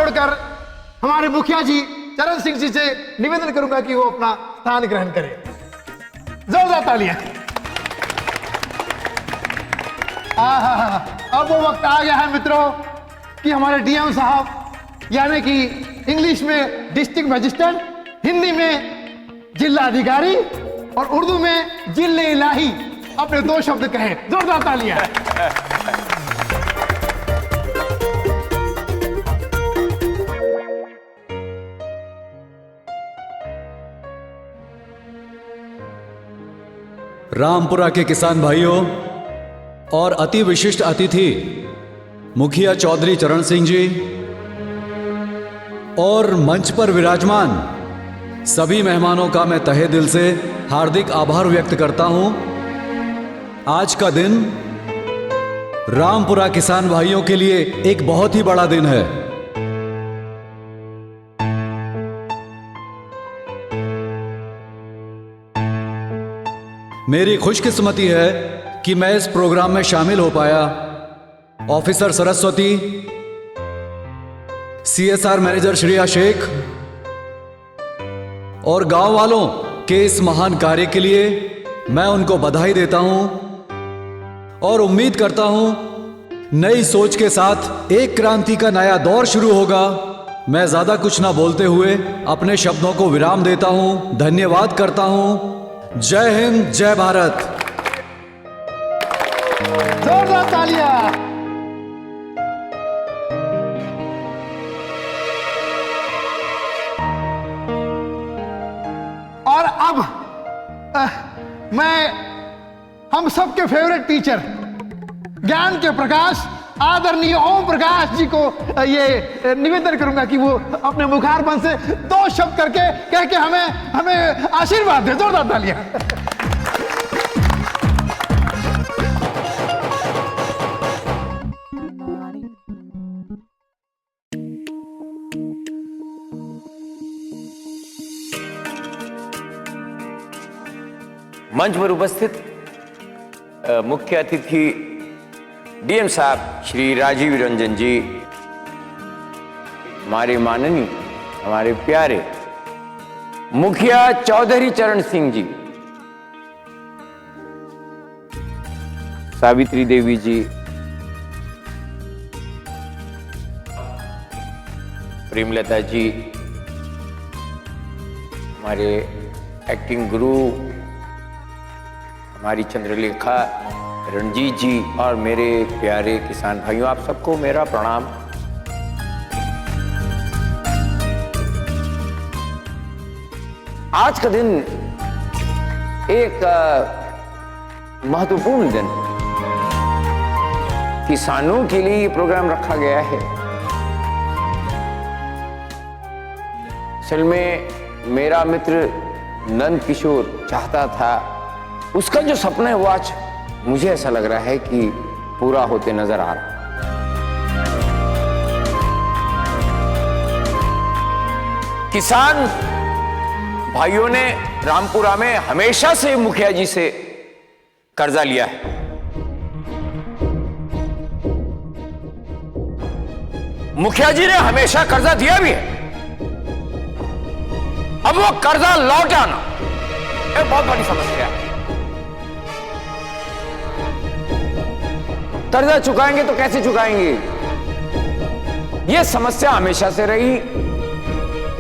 छोड़कर हमारे मुखिया जी चरण सिंह जी से निवेदन करूंगा कि वो अपना स्थान ग्रहण करें। जोरदार तालियां। अब वो वक्त आ गया है मित्रों कि हमारे डीएम साहब यानी कि इंग्लिश में डिस्ट्रिक्ट मजिस्ट्रेट, हिंदी में जिला अधिकारी और उर्दू में जिले इलाही अपने 2 शब्द कहें। जोरदार तालियां। रामपुरा के किसान भाइयों और अति विशिष्ट अतिथि मुखिया चौधरी चरण सिंह जी और मंच पर विराजमान सभी मेहमानों का मैं तहे दिल से हार्दिक आभार व्यक्त करता हूं। आज का दिन रामपुरा किसान भाइयों के लिए एक बहुत ही बड़ा दिन है। मेरी खुशकिस्मती है कि मैं इस प्रोग्राम में शामिल हो पाया। Officer Saraswati, CSR manager Shreya Sheikh और गांव वालों के इस महान कार्य के लिए मैं उनको बधाई देता हूं और उम्मीद करता हूं नई सोच के साथ एक क्रांति का नया दौर शुरू होगा। मैं ज्यादा कुछ ना बोलते हुए अपने शब्दों को विराम देता हूं। धन्यवाद करता हूं। जय हिंद, जय भारत। जोरदार तालियां। और अब मैं हम सबके फेवरेट टीचर ज्ञान के प्रकाश आदरणीय ओम प्रकाश जी को ये निवेदन करूंगा कि वो अपने मुखारबंद से 2 शब्द करके कह के हमें आशीर्वाद दे। जोरदार तालियां। मंच पर उपस्थित मुख्य अतिथि डीएम साहब श्री राजीव रंजन जी, हमारे माननीय, हमारे प्यारे मुखिया चौधरी चरण सिंह जी, सावित्री देवी जी, प्रेमलता जी, हमारे एक्टिंग गुरु हमारी चंद्रलेखा रणजीत जी और मेरे प्यारे किसान भाइयों, आप सबको मेरा प्रणाम। आज का दिन एक महत्वपूर्ण दिन, किसानों के लिए ये प्रोग्राम रखा गया है। असल में मेरा मित्र नंद किशोर चाहता था, उसका जो सपना है वो आज मुझे ऐसा लग रहा है कि पूरा होते नजर आ रहा। किसान भाइयों ने रामपुरा में हमेशा से मुखिया जी से कर्जा लिया है। मुखिया जी ने हमेशा कर्जा दिया भी है। अब वो कर्जा लौटाना एक बहुत बड़ी समस्या है। कर्जा चुकाएंगे तो कैसे चुकाएंगे, यह समस्या हमेशा से रही।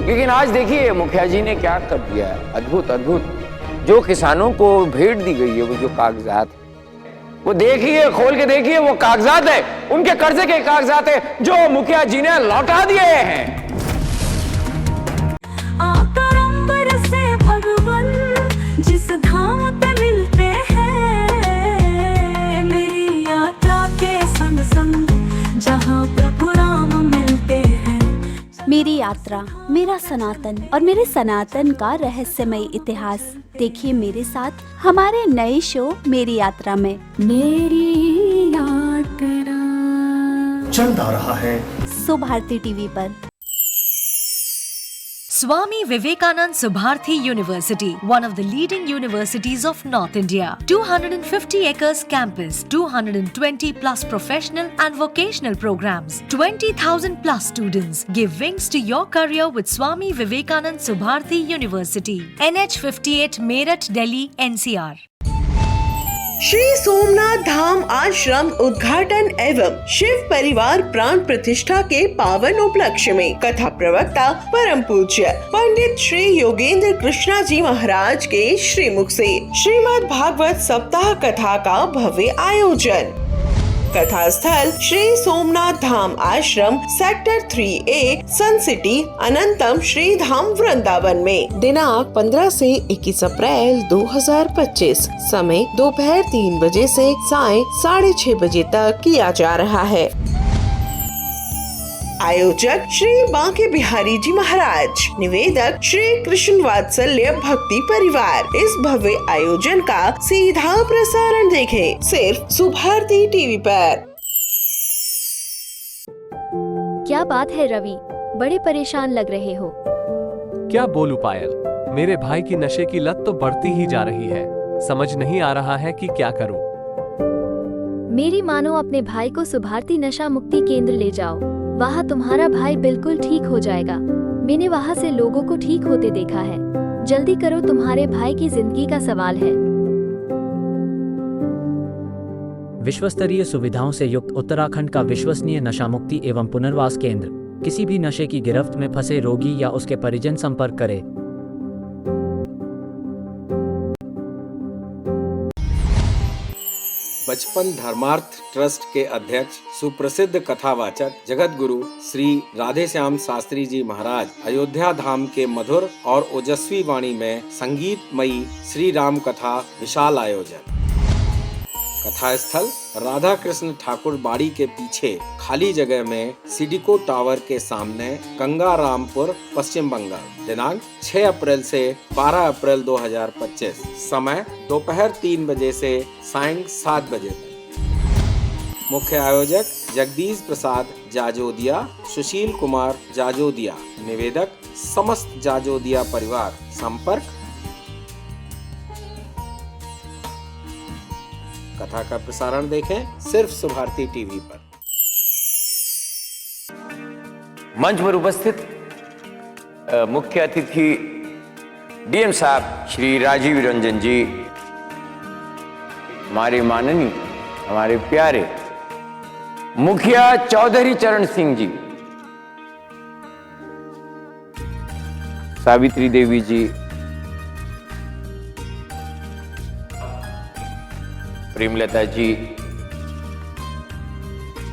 लेकिन आज देखिए मुखिया जी ने क्या कर दिया है, अद्भुत अद्भुत। जो किसानों को भेंट दी गई है, वो जो कागजात, वो देखिए, खोल के देखिए, वो कागजात है, उनके कर्जे के कागजात है जो मुखिया जी ने लौटा दिए हैं। जिस धाम पे मिलते हैं, मेरी यात्रा के संग संग जहाँ प्रभु राम मिलते हैं। मेरी यात्रा, मेरा सनातन और मेरे सनातन का रहस्यमय इतिहास देखिए मेरे साथ हमारे नए शो मेरी यात्रा में। मेरी यात्रा चलता रहा है सो भारती टीवी पर। Swami Vivekanand Subharthi University, one of the leading universities of North India. 250 acres campus, 220 plus professional and vocational programs, 20,000 plus students. Give wings to your career with Swami Vivekanand Subharthi University. NH 58 Meerut, Delhi, NCR. Shri Somnath Dham Ashram उद्घाटन एवं शिव परिवार प्राण प्रतिष्ठा के पावन उपलक्ष्य में कथा प्रवक्ता परम पूज्य पंडित श्री योगेंद्र कृष्णा जी महाराज के श्रीमुख से श्रीमद् भागवत सप्ताह कथा का भव्य आयोजन। कथा स्थल श्री सोमनाथ धाम आश्रम सेक्टर 3A सन सिटी अनंतम श्री धाम वृंदावन में दिनांक 15 से 21 अप्रैल 2025 समय दोपहर 3 बजे से साय 6:30 बजे तक किया जा रहा है। आयोजक श्री बांके बिहारी जी महाराज, निवेदक श्री कृष्ण वात्सल्य भक्ति परिवार। इस भव्य आयोजन का सीधा प्रसारण देखें सिर्फ सुभारती टीवी पर। क्या बात है रवि, बड़े परेशान लग रहे हो। क्या बोलूं पायल, मेरे भाई की नशे की लत तो बढ़ती ही जा रही है। समझ नहीं आ रहा है कि क्या करूं। मेरी मानो अपने भाई को सुभारती नशा मुक्ति केंद्र ले जाओ, वहाँ तुम्हारा भाई बिल्कुल ठीक हो जाएगा। मैंने वहाँ से लोगों को ठीक होते देखा है। जल्दी करो, तुम्हारे भाई की जिंदगी का सवाल है। विश्वस्तरीय सुविधाओं से युक्त उत्तराखंड का विश्वसनीय नशा मुक्ति एवं पुनर्वास केंद्र। किसी भी नशे की गिरफ्त में फंसे रोगी या उसके परिजन संपर्क करे। बचपन धर्मार्थ ट्रस्ट के अध्यक्ष सुप्रसिद्ध कथावाचक जगत गुरु श्री राधे श्याम शास्त्री जी महाराज अयोध्या धाम के मधुर और ओजस्वी वाणी में संगीतमयी श्री राम कथा विशाल आयोजन। कथा स्थल राधा कृष्ण ठाकुर बाड़ी के पीछे खाली जगह में सिडिको टावर के सामने गंगारामपुर, पश्चिम बंगाल। दिनांक 6 अप्रैल से 12 अप्रैल 2025। समय दोपहर 3 बजे से सायं 7 बजे तक। मुख्य आयोजक जगदीश प्रसाद जाजोदिया, सुशील कुमार जाजोदिया। निवेदक समस्त जाजोदिया परिवार। संपर्क। कथा का प्रसारण देखें सिर्फ सुभारती टीवी पर। मंच पर उपस्थित मुख्य अतिथि डीएम साहब श्री राजीव रंजन जी, हमारे माननीय, हमारे प्यारे मुखिया चौधरी चरण सिंह जी, सावित्री देवी जी, प्रेमलता जी,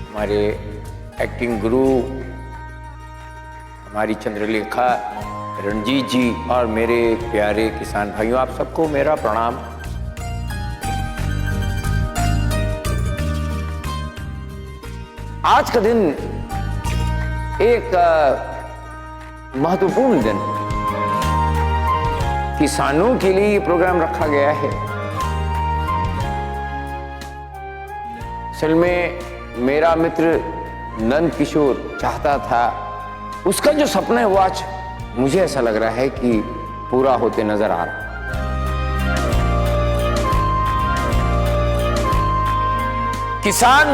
हमारे एक्टिंग गुरु हमारी चंद्रलेखा रणजीत जी और मेरे प्यारे किसान भाइयों, आप सबको मेरा प्रणाम। आज का दिन एक महत्वपूर्ण दिन, किसानों के लिए ये प्रोग्राम रखा गया है। असल में मेरा मित्र नंद किशोर चाहता था, उसका जो सपना है वो आज मुझे ऐसा लग रहा है कि पूरा होते नजर आ रहा। किसान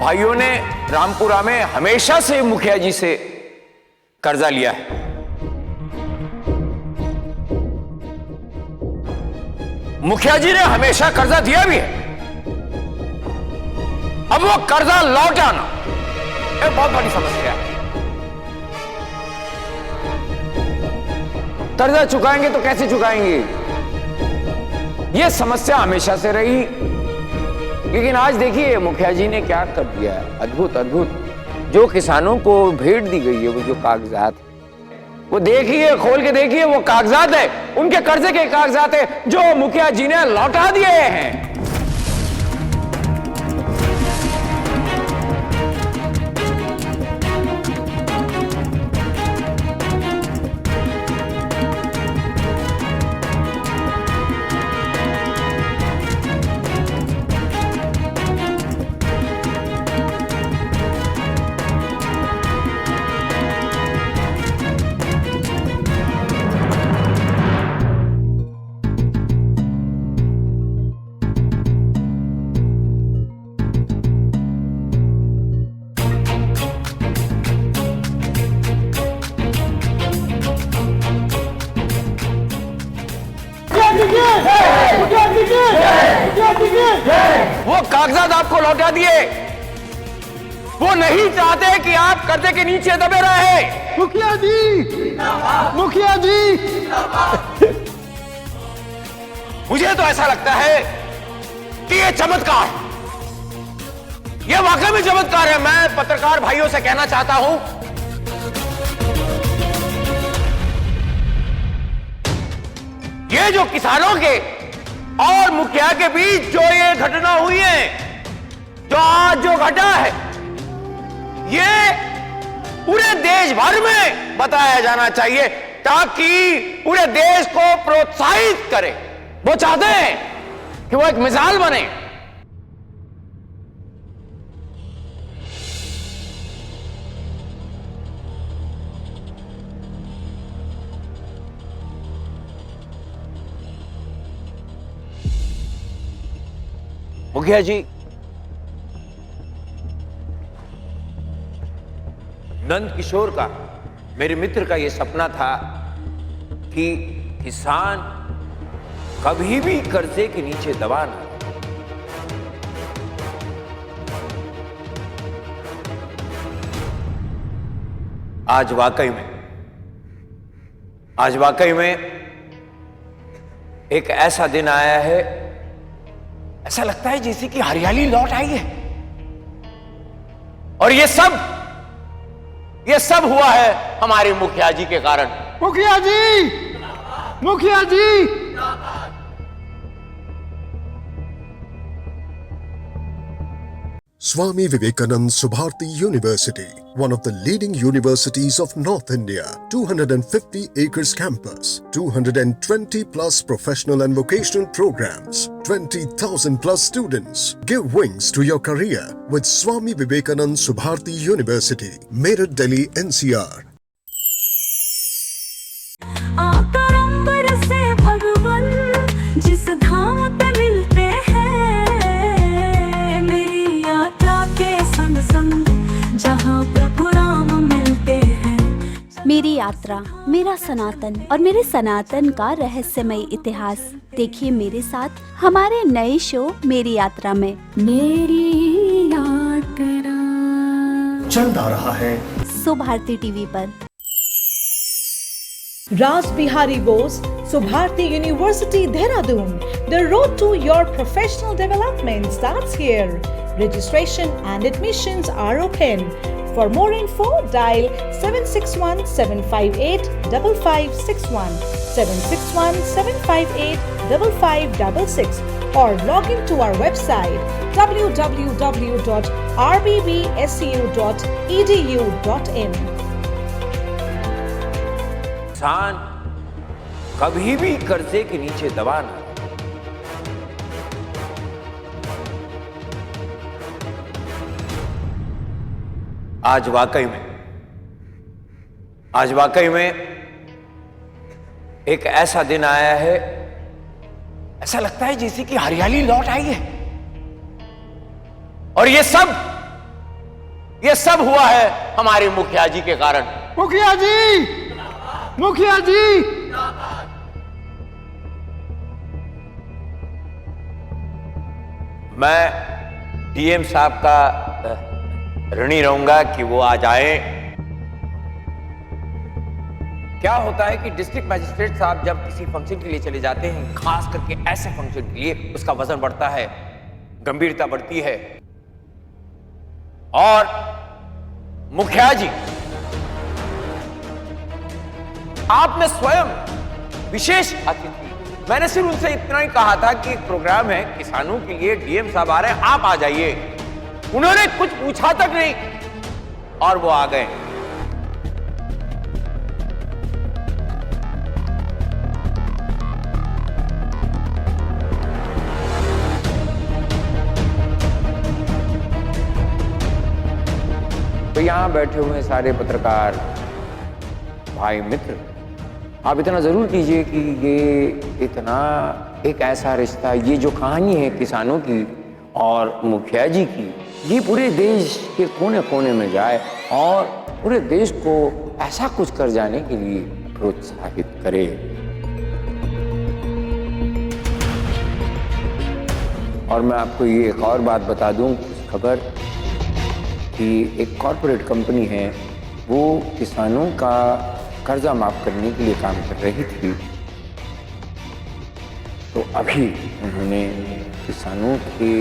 भाइयों ने रामपुरा में हमेशा से मुखिया जी से कर्जा लिया है। मुखिया जी ने हमेशा कर्जा दिया भी है। अब वो कर्जा लौटाना एक बहुत बड़ी समस्या है। कर्जा चुकाएंगे तो कैसे चुकाएंगे, ये समस्या हमेशा से रही। लेकिन आज देखिए मुखिया जी ने क्या कर दिया है, अद्भुत अद्भुत। जो किसानों को भेंट दी गई है वो जो कागजात, वो देखिए, खोल के देखिए, वो कागजात है, उनके कर्जे के कागजात है जो मुखिया जी ने लौटा दिए हैं। वो कागजात आपको लौटा दिए। वो नहीं चाहते कि आप कर्जे के नीचे दबे रहे। मुखिया जी, मुखिया जी। मुझे तो ऐसा लगता है कि ये चमत्कार, ये वाकई में चमत्कार है। मैं पत्रकार भाइयों से कहना चाहता हूं, ये जो किसानों के और मुखिया के बीच जो ये घटना हुई है, जो आज जो घटा है, ये पूरे देश भर में बताया जाना चाहिए ताकि पूरे देश को प्रोत्साहित करे। वो चाहते हैं कि वो एक मिसाल बने। मुखिया जी, नंद किशोर का, मेरे मित्र का यह सपना था कि किसान कभी भी कर्जे के नीचे दबा ना। आज वाकई में एक ऐसा दिन आया है, ऐसा लगता है जैसे कि हरियाली लौट आई है। और ये सब हुआ है हमारे मुखिया जी के कारण। मुखिया जी, मुखिया जी। Swami Vivekanand Subharti University, one of the leading universities of North India, 250 acres campus, 220 plus professional and vocational programs, 20,000 plus students. Give wings to your career with Swami Vivekanand Subharti University, Meerut, Delhi, NCR. आतंबर से भगवान जिस धाम पे मिलते हैं, मेरी यात्रा के संग संग जहाँ प्रभु राम मिलते हैं। मेरी यात्रा, मेरा सनातन और मेरे सनातन का रहस्यमय इतिहास देखिए मेरे साथ हमारे नए शो मेरी यात्रा में। मेरी यात्रा चल रहा है सुभारती टीवी पर। Raj Bihari Bose, Subharti University, Dehradun. The road to your professional development starts here. Registration and admissions are open. For more info, dial 761-758-5561, 761-758-5566 or log into our website www.rbbsu.edu.in. किसान कभी भी कर्जे के नीचे दबा ना। आज वाकई में एक ऐसा दिन आया है, ऐसा लगता है जैसे कि हरियाली लौट आई है। और ये सब हुआ है हमारे मुखिया जी के कारण। मुखिया जी, मुखिया जी। मैं डीएम साहब का ऋणी रहूंगा कि वो आज आए। क्या होता है कि डिस्ट्रिक्ट मैजिस्ट्रेट साहब जब किसी फंक्शन के लिए चले जाते हैं, खास करके ऐसे फंक्शन के लिए, उसका वजन बढ़ता है, गंभीरता बढ़ती है। और मुखिया जी, आप में स्वयं विशेष अतिथि। मैंने सिर्फ उनसे इतना ही कहा था कि एक प्रोग्राम है किसानों के लिए, डीएम साहब आ रहे हैं, आप आ जाइए। उन्होंने कुछ पूछा तक नहीं और वो आ गए। तो यहां बैठे हुए सारे पत्रकार भाई मित्र, आप इतना जरूर कीजिए कि ये इतना एक ऐसा रिश्ता, ये जो कहानी है किसानों की और मुखिया जी की, ये पूरे देश के कोने कोने में जाए और पूरे देश को ऐसा कुछ कर जाने के लिए प्रोत्साहित करे। और मैं आपको ये एक और बात बता दूं, खबर कि एक कॉरपोरेट कंपनी है, वो किसानों का कर्जा माफ करने के लिए काम कर रही थी। तो अभी उन्होंने किसानों की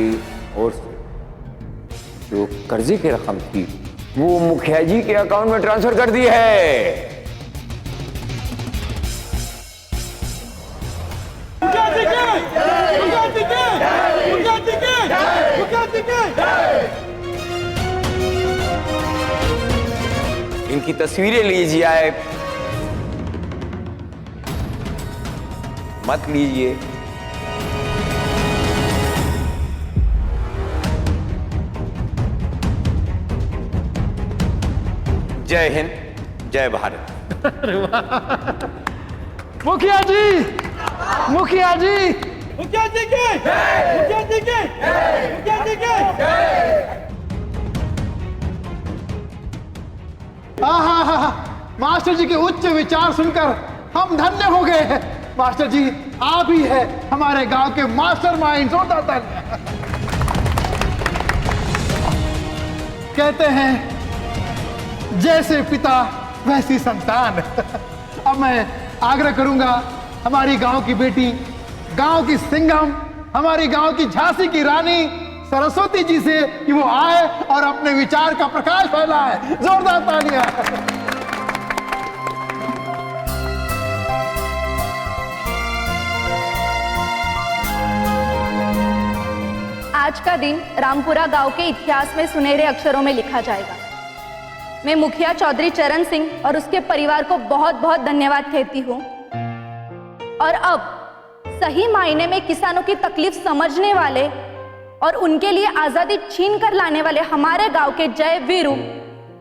ओर से जो कर्जे की रकम थी वो मुखिया जी के अकाउंट में ट्रांसफर कर दी है। इनकी तस्वीरें लीजिए, आए मत लीजिए। जय हिंद, जय भारत। मुखिया जी, मुखिया जी, मुखिया जी के, मुखिया जी के, मुखिया जी के। मास्टर जी के उच्च विचार सुनकर हम धन्य हो गए हैं। मास्टर जी, आप ही है हमारे गांव के मास्टरमाइंड। जोरदार कहते हैं जैसे पिता वैसी संतान। अब मैं आग्रह करूंगा हमारी गांव की बेटी, गांव की सिंघम, हमारी गांव की झांसी की रानी सरस्वती जी से कि वो आए और अपने विचार का प्रकाश फैलाए। जोरदार तालियां। आज का दिन रामपुरा गांव के इतिहास में सुनहरे अक्षरों में लिखा जाएगा। मैं मुखिया चौधरी चरण सिंह और उसके परिवार को बहुत बहुत धन्यवाद कहती हूँ। और अब सही मायने में किसानों की तकलीफ समझने वाले और उनके लिए आजादी छीन कर लाने वाले हमारे गांव के जय वीरू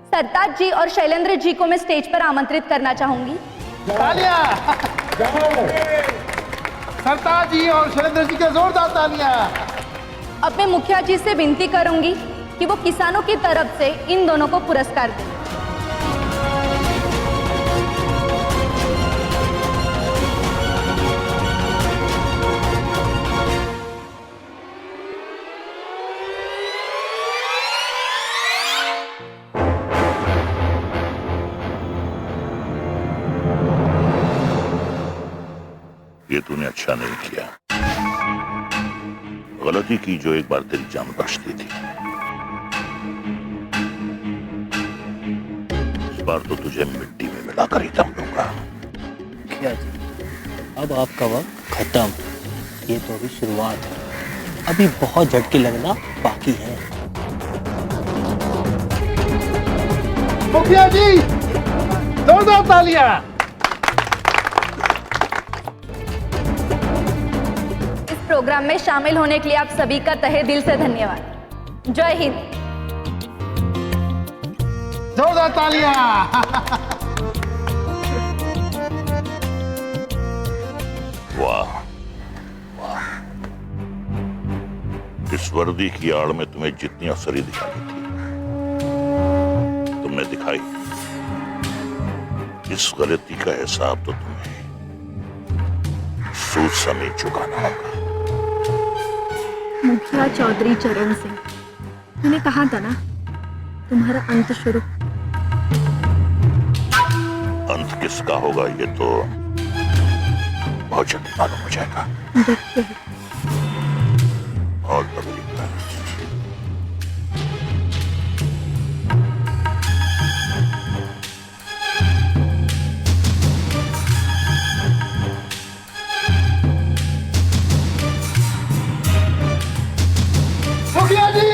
सरताज जी और शैलेंद्र जी को मैं स्टेज पर आमंत्रित करना चाहूंगी। तालियां। सरताज जी और शैलेंद्र जी के जोरदार तालियां। अब मैं मुखिया जी से विनती करूंगी कि वो किसानों की तरफ से इन दोनों को पुरस्कार दें। ये तूने अच्छा नहीं किया। गलती की जो एक बार तेरी जान बख्श दी थी। इस बार तो तुझे मिट्टी में मिलाकर ही दम दूंगा। मुखिया जी, अब आपका वक्त खत्म। ये तो अभी शुरुआत है, अभी बहुत झटके लगना बाकी है। मुखिया जी, जोरदार तालियां। प्रोग्राम में शामिल होने के लिए आप सभी का तहे दिल से धन्यवाद। जय हिंद। जोरदार तालियां। वाह वाह, इस वर्दी की आड़ में तुम्हें जितनी असरी दिखाई थी तुमने दिखाई। इस गलती का हिसाब तो तुम्हें सूद समेत चुकाना होगा। मुखिया चौधरी चरण सिंह, मैंने कहा था ना, तुम्हारा अंत शुरू। अंत किसका होगा ये तो बहुत जल्दी मालूम हो जाएगा। देखते हैं। और तभी मुखिया जी,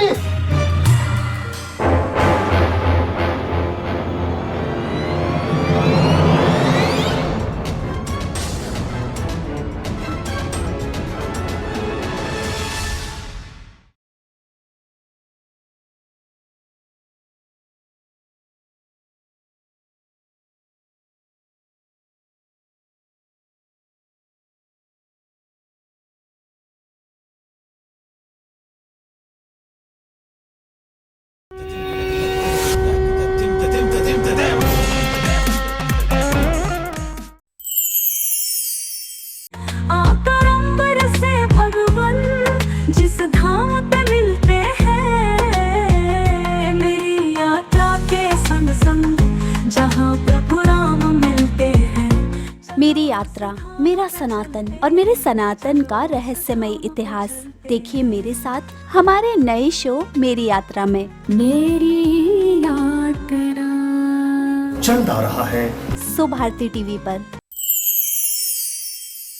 यात्रा, मेरा सनातन और मेरे सनातन का रहस्यमय इतिहास देखिए मेरे साथ हमारे नए शो मेरी यात्रा में। मेरी यात्रा चलता रहा है सो भारती टीवी पर।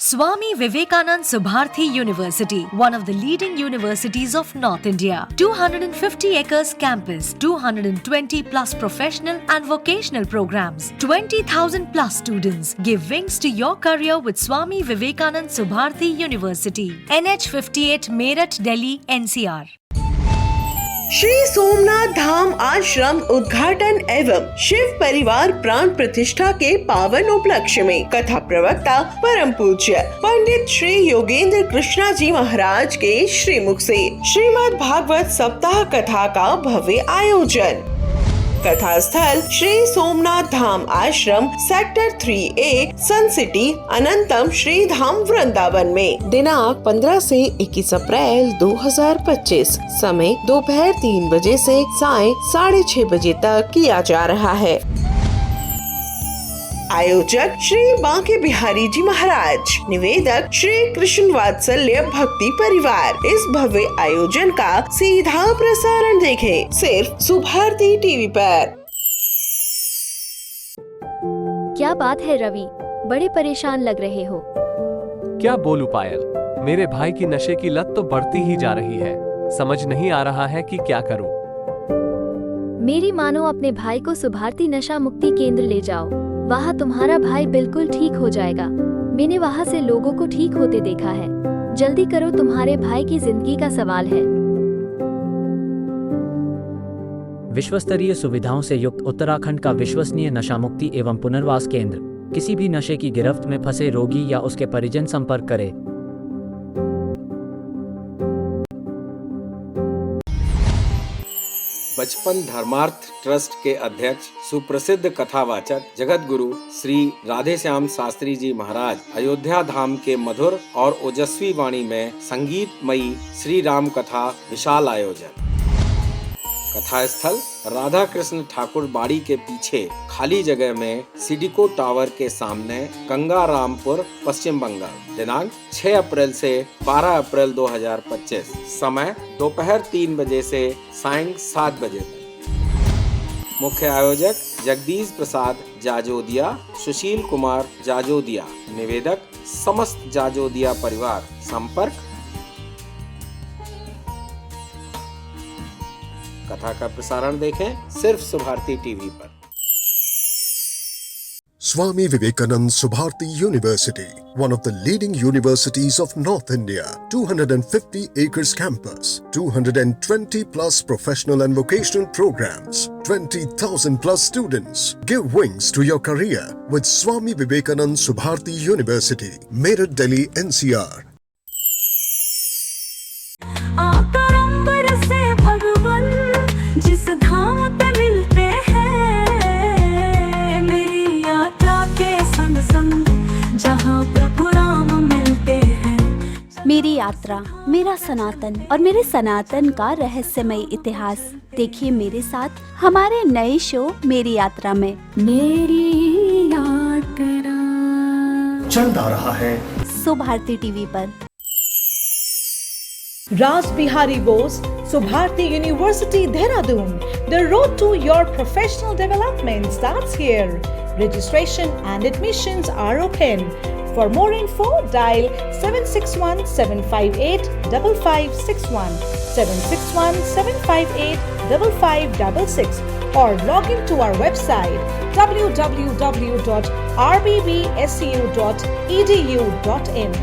Swami Vivekanand Subharthi University, one of the leading universities of North India. 250 acres campus, 220 plus professional and vocational programs, 20,000 plus students. Give wings to your career with Swami Vivekanand Subharthi University. NH 58 Meerut, Delhi, NCR. Shri Somnath Dham Ashram उद्घाटन एवं शिव परिवार प्राण प्रतिष्ठा के पावन उपलक्ष्य में कथा प्रवक्ता परम पूज्य पंडित श्री योगेंद्र कृष्णा जी महाराज के श्रीमुख से श्रीमद् भागवत सप्ताह कथा का भव्य आयोजन। कथा स्थल श्री सोमनाथ धाम आश्रम सेक्टर 3A सन सिटी अनंतम श्री धाम वृंदावन में दिनांक 15 से 21 अप्रैल 2025 समय दोपहर 3 बजे से सायं 6:30 बजे तक किया जा रहा है। आयोजक श्री बांके बिहारी जी महाराज, निवेदक श्री कृष्ण वात्सल्य भक्ति परिवार। इस भव्य आयोजन का सीधा प्रसारण देखें सिर्फ सुभारती टीवी पर। क्या बात है रवि, बड़े परेशान लग रहे हो। क्या बोलूं पायल, मेरे भाई की नशे की लत तो बढ़ती ही जा रही है। समझ नहीं आ रहा है कि क्या करूं। मेरी मानो अपने भाई को सुभारती नशा मुक्ति केंद्र ले जाओ, वहाँ तुम्हारा भाई बिल्कुल ठीक हो जाएगा। मैंने वहाँ से लोगों को ठीक होते देखा है। जल्दी करो, तुम्हारे भाई की जिंदगी का सवाल है। विश्वस्तरीय सुविधाओं से युक्त उत्तराखंड का विश्वसनीय नशा मुक्ति एवं पुनर्वास केंद्र। किसी भी नशे की गिरफ्त में फंसे रोगी या उसके परिजन संपर्क करे। बचपन धर्मार्थ ट्रस्ट के अध्यक्ष सुप्रसिद्ध कथावाचक जगत गुरु श्री राधेश्याम शास्त्री जी महाराज अयोध्या धाम के मधुर और ओजस्वी वाणी में संगीतमयी श्री राम कथा विशाल आयोजन। कथा स्थल राधा कृष्ण ठाकुर बाड़ी के पीछे खाली जगह में सिडिको टावर के सामने गंगारामपुर, पश्चिम बंगाल। दिनांक 6 अप्रैल से 12 अप्रैल 2025। समय दोपहर 3 बजे से सायं 7 बजे तक। मुख्य आयोजक जगदीश प्रसाद जाजोदिया, सुशील कुमार जाजोदिया। निवेदक समस्त जाजोदिया परिवार। संपर्क। कथा का प्रसारण देखें सिर्फ सुभारती टीवी पर। Swami Vivekanand Subharti University, one of the leading universities of North India, 250 acres campus, 220 plus professional and vocational programs, 20,000 plus students. Give wings to your career with Swami Vivekanand Subharti University, Meerut, Delhi, NCR. जिस धाम पे मिलते हैं, मेरी यात्रा के संग संग जहाँ प्रभु राम मिलते हैं। मेरी यात्रा, मेरा सनातन और मेरे सनातन का रहस्यमय इतिहास देखिए मेरे साथ हमारे नए शो मेरी यात्रा में। मेरी यात्रा चलता रहा है सो भारती टीवी पर। Raj Bihari Bose, Subharti University, Dehradun. The road to your professional development starts here. Registration and admissions are open. For more info, dial 761-758-5561, 761-758-5566 or log into our website www.rbbsu.edu.in.